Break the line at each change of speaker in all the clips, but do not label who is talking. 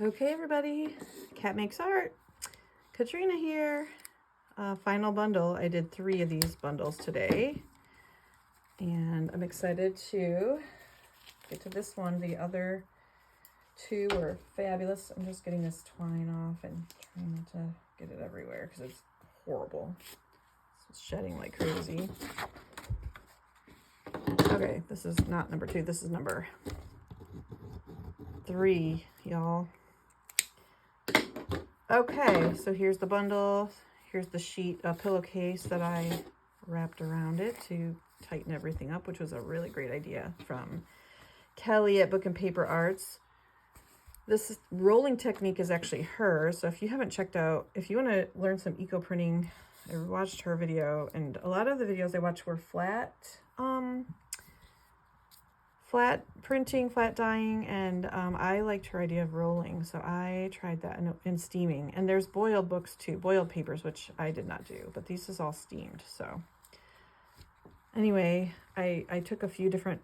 Okay, everybody, Cat Makes Art. Katrina here. Final bundle. I did 3 of these bundles today, and I'm excited to get to this one. The other 2 were fabulous. I'm just getting this twine off and trying not to get it everywhere because it's horrible. It's shedding like crazy. Okay, this is not number 2. This is number 3, y'all. Okay, so here's the bundle. Here's the sheet, a pillowcase that I wrapped around it to tighten everything up, which was a really great idea from Kelly at Book and Paper Arts. This rolling technique is actually hers. So if you haven't checked out, if you want to learn some eco printing, I watched her video, and a lot of the videos I watched were flat printing, flat dyeing, and I liked her idea of rolling, so I tried that in steaming. And there's boiled books too, boiled papers, which I did not do, but this is all steamed. So anyway, I took a few different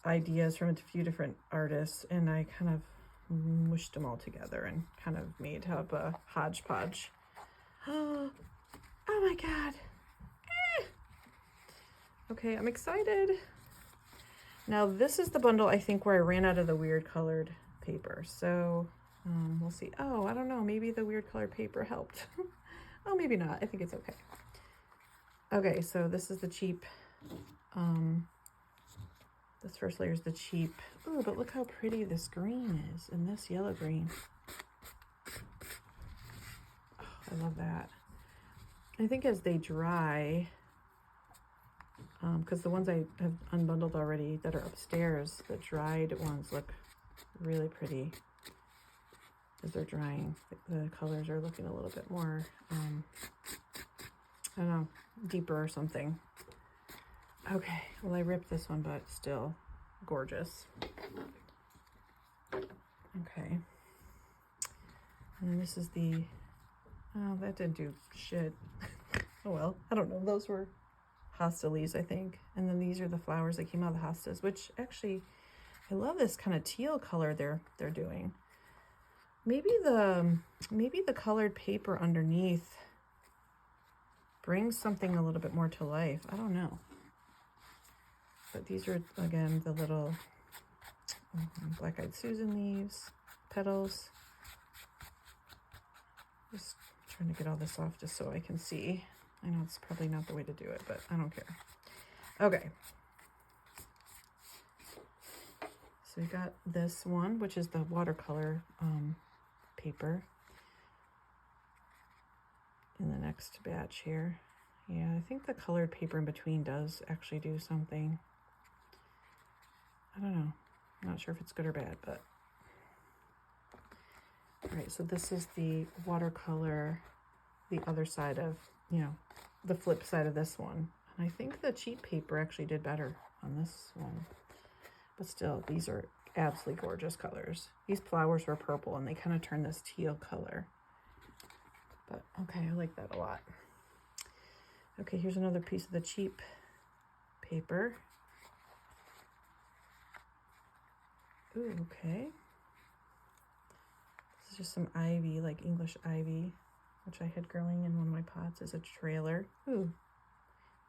ideas from a few different artists, and I kind of mushed them all together and kind of made up a hodgepodge. Oh my God. Okay, I'm excited. Now this is the bundle, I think, where I ran out of the weird colored paper. So we'll see. Oh, I don't know. Maybe the weird colored paper helped. Oh, maybe not. I think it's okay. Okay, so this is the cheap. This first layer is the cheap. Oh, but look how pretty this green is, and this yellow green. Oh, I love that. I think as they dry, because the ones I have unbundled already that are upstairs, the dried ones look really pretty as they're drying. The colors are looking a little bit more, I don't know, deeper or something. Okay, well, I ripped this one, but still gorgeous. Okay. And then this is the, oh, that didn't do shit. Oh well, I don't know, those were hosta leaves, I think. And then these are the flowers that came out of the hostas, which actually, I love this kind of teal color they're doing. Maybe the colored paper underneath brings something a little bit more to life. I don't know. But these are, again, the little black-eyed Susan leaves, petals. Just trying to get all this off just so I can see. I know it's probably not the way to do it, but I don't care. Okay. So we got this one, which is the watercolor paper in the next batch here. Yeah, I think the colored paper in between does actually do something. I don't know. I'm not sure if it's good or bad, but. All right, so this is the watercolor, the other side of, you know, the flip side of this one. And I think the cheap paper actually did better on this one. But still, these are absolutely gorgeous colors. These flowers were purple, and they kind of turn this teal color. But, okay, I like that a lot. Okay, here's another piece of the cheap paper. Ooh, okay. This is just some ivy, like English ivy, which I had growing in one of my pots as a trailer. Ooh,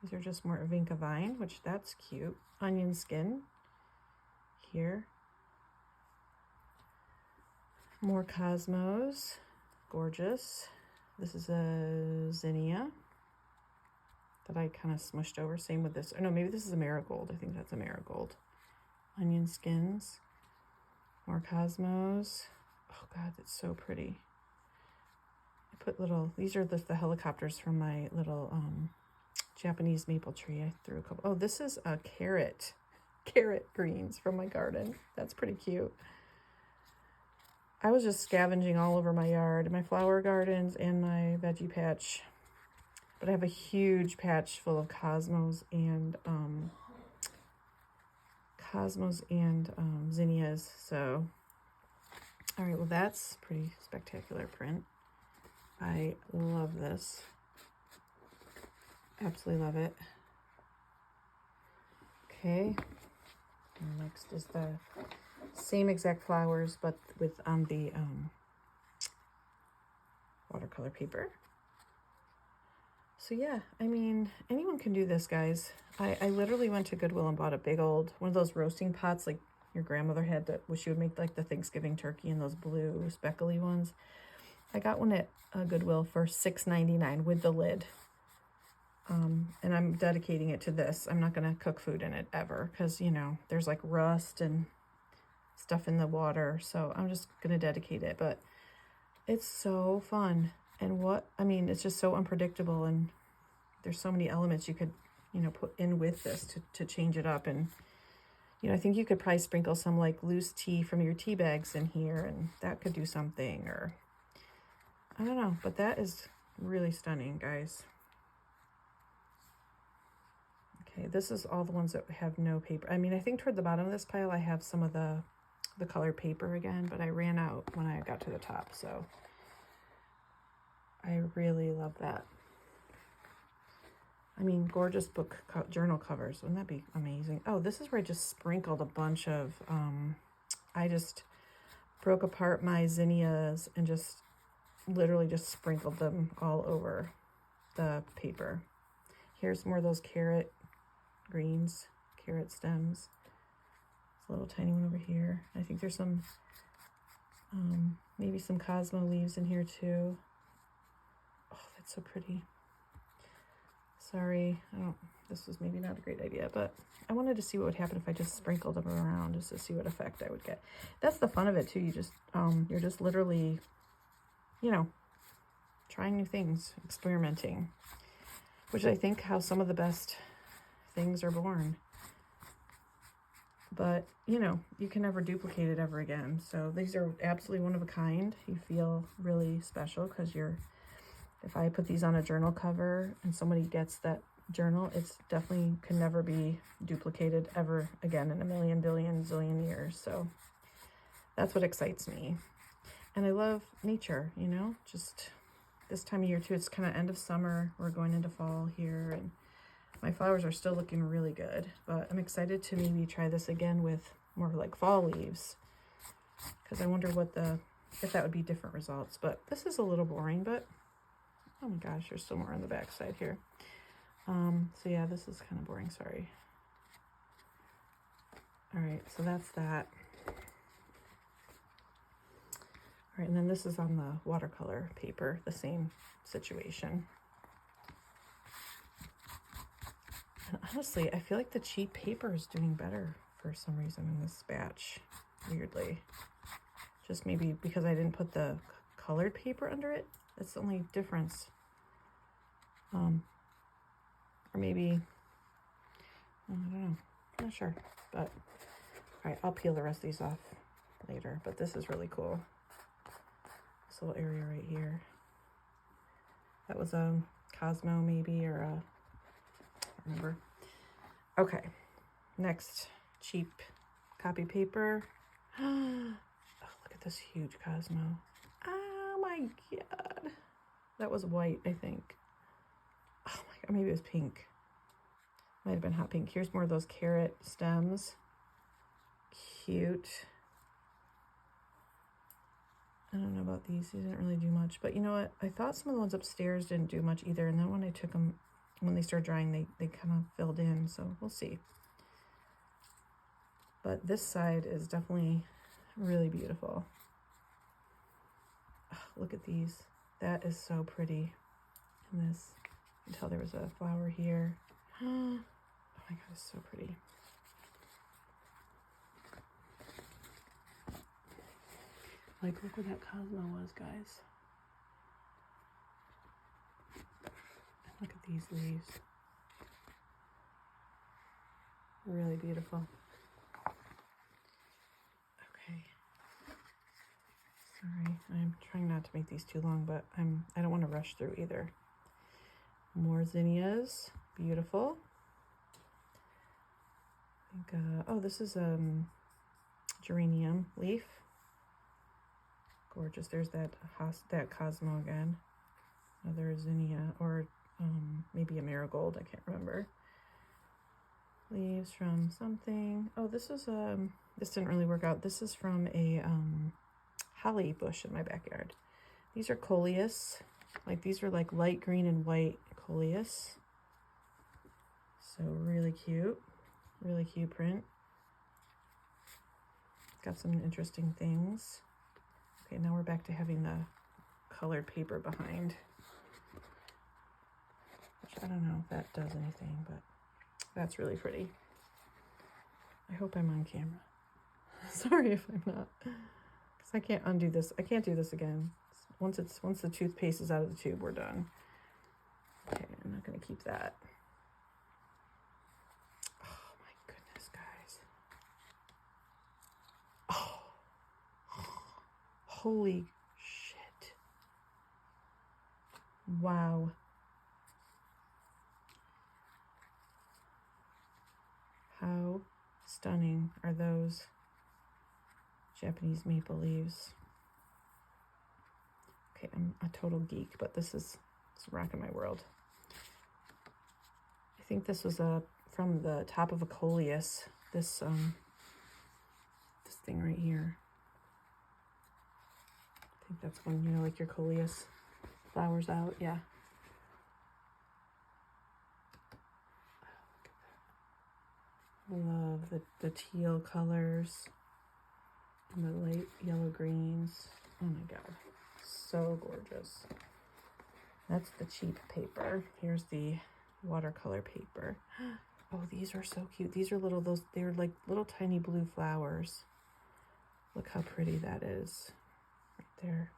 these are just more Vinca vine, which that's cute. Onion skin here. More cosmos, gorgeous. This is a zinnia that I kind of smushed over. Same with this. Oh no, maybe this is a marigold. I think that's a marigold. Onion skins, more cosmos. Oh God, that's so pretty. I put little, these are the helicopters from my little Japanese maple tree. I threw a couple. Oh, this is a carrot greens from my garden. That's pretty cute. I was just scavenging all over my yard, my flower gardens and my veggie patch. But I have a huge patch full of cosmos and zinnias. So, all right, well, that's pretty spectacular print. I love this. Absolutely love it. Okay. And next is the Same exact flowers, but with on the watercolor paper. So yeah, I mean, anyone can do this, guys. I literally went to Goodwill and bought a big old, one of those roasting pots like your grandmother had that she would make like the Thanksgiving turkey and those blue speckly ones. I got one at Goodwill for $6.99 with the lid. And I'm dedicating it to this. I'm not going to cook food in it ever because, you know, there's like rust and stuff in the water. So I'm just going to dedicate it. But it's so fun. And I mean, it's just so unpredictable. And there's so many elements you could, you know, put in with this to change it up. And, you know, I think you could probably sprinkle some like loose tea from your tea bags in here. And that could do something. Or I don't know. But that is really stunning, guys. Okay, this is all the ones that have no paper. I mean, I think toward the bottom of this pile, I have some of the colored paper again, but I ran out when I got to the top, so I really love that. I mean, gorgeous book journal covers. Wouldn't that be amazing? Oh, this is where I just sprinkled a bunch of, I just broke apart my zinnias and just literally just sprinkled them all over the paper. Here's more of those carrot greens, carrot stems. There's a little tiny one over here. I think there's some, maybe some Cosmo leaves in here too. Oh, that's so pretty. Sorry, this was maybe not a great idea, but I wanted to see what would happen if I just sprinkled them around just to see what effect I would get. That's the fun of it too. You just, you're just literally, you know, trying new things, experimenting, which I think how some of the best things are born. But, you know, you can never duplicate it ever again. So these are absolutely one of a kind. You feel really special because if I put these on a journal cover and somebody gets that journal, it's definitely can never be duplicated ever again in a million, billion, zillion years. So that's what excites me. And I love nature, you know, just this time of year too. It's kind of end of summer. We're going into fall here, and my flowers are still looking really good, but I'm excited to maybe try this again with more like fall leaves because I wonder if that would be different results. But this is a little boring, but oh my gosh, there's still more on the back side here. So yeah, this is kind of boring, sorry. All right, so that's that. All right, and then this is on the watercolor paper, the same situation. And honestly, I feel like the cheap paper is doing better for some reason in this batch, weirdly. Just maybe because I didn't put the colored paper under it. That's the only difference. Or maybe, I don't know, I'm not sure. But, all right, I'll peel the rest of these off later. But this is really cool. This little area right here. That was a Cosmo maybe, or a, I don't remember. Okay, next, cheap copy paper. Oh, look at this huge Cosmo. Oh my God. That was white, I think. Oh my God, maybe it was pink. Might have been hot pink. Here's more of those carrot stems. Cute. I don't know about these. They didn't really do much. But you know what? I thought some of the ones upstairs didn't do much either. And then when I took them, when they started drying, they kind of filled in. So we'll see. But this side is definitely really beautiful. Oh, look at these. That is so pretty. And this, you can tell there was a flower here. Oh my God, it's so pretty. Like, look what that Cosmo was, guys. And look at these leaves. Really beautiful. Okay. Sorry, I'm trying not to make these too long, but I don't want to rush through either. More zinnias. Beautiful. I think, oh, this is geranium leaf. Gorgeous. There's that Cosmo again. Another zinnia, or maybe a marigold. I can't remember. Leaves from something. Oh, this is this didn't really work out. This is from a holly bush in my backyard. These are coleus. Like these are like light green and white coleus. So really cute print. Got some interesting things. Okay, now we're back to having the colored paper behind. Which I don't know if that does anything, but that's really pretty. I hope I'm on camera. Sorry if I'm not, because I can't undo this. I can't do this again. Once the toothpaste is out of the tube, we're done. Okay, I'm not gonna keep that. Oh my goodness, guys. Oh, holy shit. Wow. How stunning are those Japanese maple leaves? Okay, I'm a total geek, but this is rocking my world. I think this was from the top of a coleus. This thing right here. I think that's when, you know, like your coleus flowers out. Yeah. Love the teal colors and the light yellow greens. Oh my god, so gorgeous. That's the cheap paper. Here's the watercolor paper. Oh, these are so cute. These are they're like little tiny blue flowers. Look how pretty that is right there.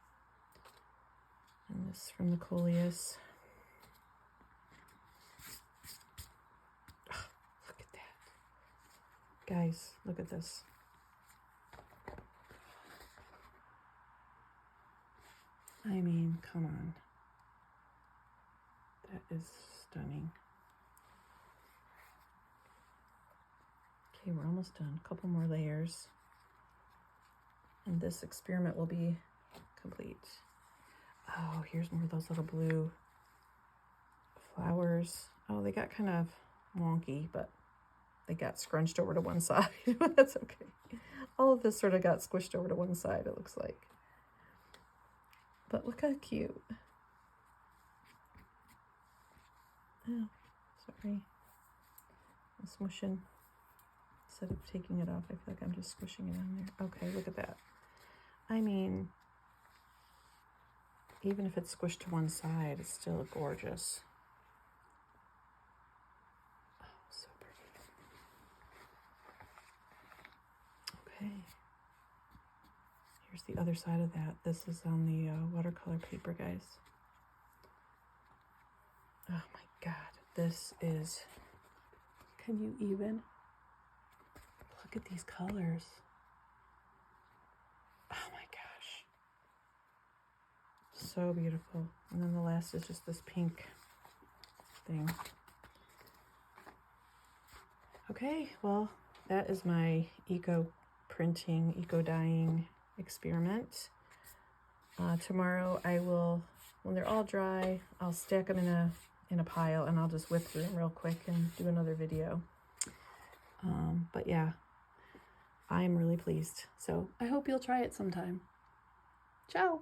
And this from the coleus. Guys, look at this. I mean, come on. That is stunning. Okay, we're almost done. A couple more layers. And this experiment will be complete. Oh, here's more of those little blue flowers. Oh, they got kind of wonky, but they got scrunched over to one side. That's okay. All of this sort of got squished over to one side, it looks like. But look how cute. Oh, sorry. I'm smushing. Instead of taking it off, I feel like I'm just squishing it on there. Okay, look at that. I mean, even if it's squished to one side, it's still gorgeous. Okay, here's the other side of that. This is on the watercolor paper, guys. Oh my god, this is, can you even, look at these colors. Oh my gosh, so beautiful. And then the last is just this pink thing. Okay, well, that is my eco dyeing experiment. Tomorrow I will, when they're all dry, I'll stack them in a pile and I'll just whip through them real quick and do another video. But yeah, I'm really pleased. So I hope you'll try it sometime. Ciao.